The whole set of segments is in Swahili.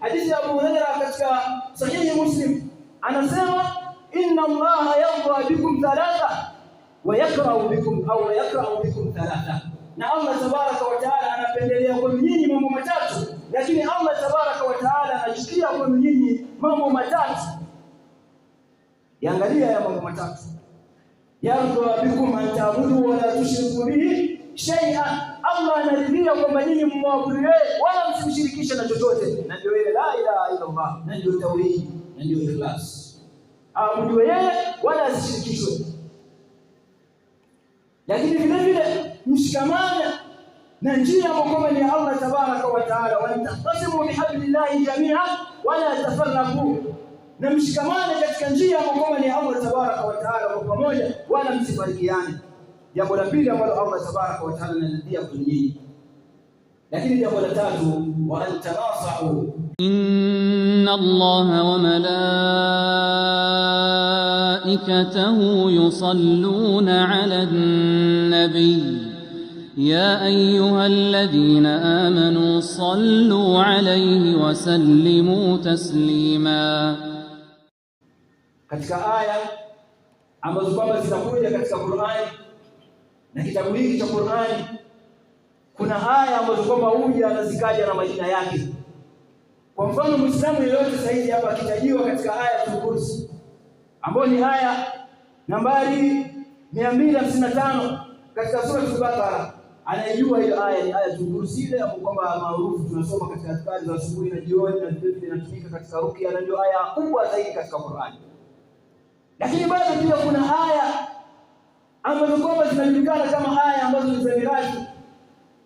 hadithi ya Abu Hurairah katika sahihi Muslim anasema inna Allah yarda bikum thalatha wa yakra'u bikum thalatha, na Allah tabaraka wa taala anapendelea kwa nyinyi mambo matatu, lakini Allah tabaraka wa taala anachukia kwa nyinyi mambo matatu. Yaangalia ya mambo matatu. Yarda bikum an ta'budu wa la tushriku bihi shay'an, Allah anaridhia kwamba nyinyi mmwabudu yeye wala msimshirikishe na chochote, na ndio ile la ilaha illa Allah, na ndio tauhid, na ndio ikhlas. Aabudu yeye wala asishirikishwe. Lakini vile vile mshikamane na njia ambayo ni Allah tabaraka wa taala, wa taqasimu bihablillahi jami'an wala tafarraqu, na mshikamane katika njia ambayo ni Allah tabaraka wa taala kwa pamoja wala msifarikiane. Jambo la pili ambalo Allah tabaraka wa taala anaridhia kwa nyinyi. Lakini jambo la tatu, wa antanasahu, inna Allaha wa malaikatahu yusalluna 'alan nabiy ya ayyuhalladhina amanu sallu 'alayhi wa sallimu taslima. Katika aya ambazo kwamba zitakuja katika Qur'ani na kitabu hiki cha Qur'ani, kuna aya ambazo kwamba huja anazikaja na majina yake. Kwa mfano Muislamu yeyote sahihi hapa akitajiwa katika aya ya Kursi ambayo ni aya nambari 255 katika sura Al-Baqara, anayejua ile aya ni aya ya Kursi ile ambayo kwamba maarufu tunasoma katika adhkari za asubuhi na jioni, na vile inatumika katika ruqya, na ndio aya kubwa zaidi katika Qur'ani. Lakini bado pia kuna aya ambazo kwamba zinajulikana kama aya ambazo ni za miraji.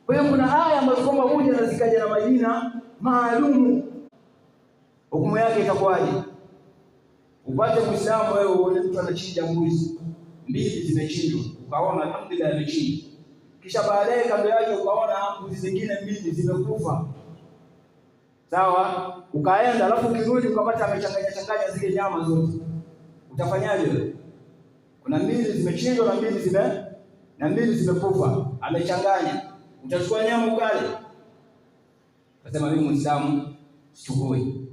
Kwa hiyo kuna aya ambazo kwamba huja na zikaja na majina maalumu. Hukumu yake itakuwaje? Upate Muislamu wewe uone mtu anachinja mbuzi, mbili zimechinjwa, ukaona alhamdulillah amechinja. Kisha baadaye kando yake ukaona mbuzi zingine mbili zimekufa. Sawa? Ukaenda alafu ukirudi ukapata amechanganya zile nyama zote. Utafanyaje wewe? Kuna mbili zimechinjwa na mbili zimekufa, amechanganya. Utachukua nyama ukale? Kasema mimi Muislamu sichukui.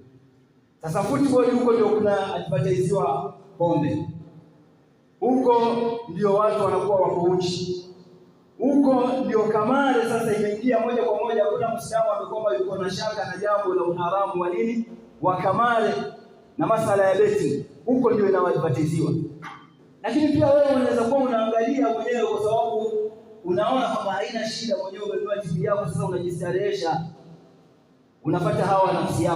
Sasa football huko ndio kuna advertisewa pombe. Huko ndio watu wanakuwa wako uchi. Huko ndio kamari sasa imeingia moja kwa moja. Kuna Muislamu amekomba yuko na shaka na jambo la uharamu wa nini? Wa kamari na masala ya betting. Huko ndio inaadvertisewa. Lakini pia wewe unaweza kuwa unaangalia mwenyewe kwa sababu unaona kama haina shida, mwenyewe umebeba TV yako, sasa unajistarehesha, unapata hawa nafsi yako.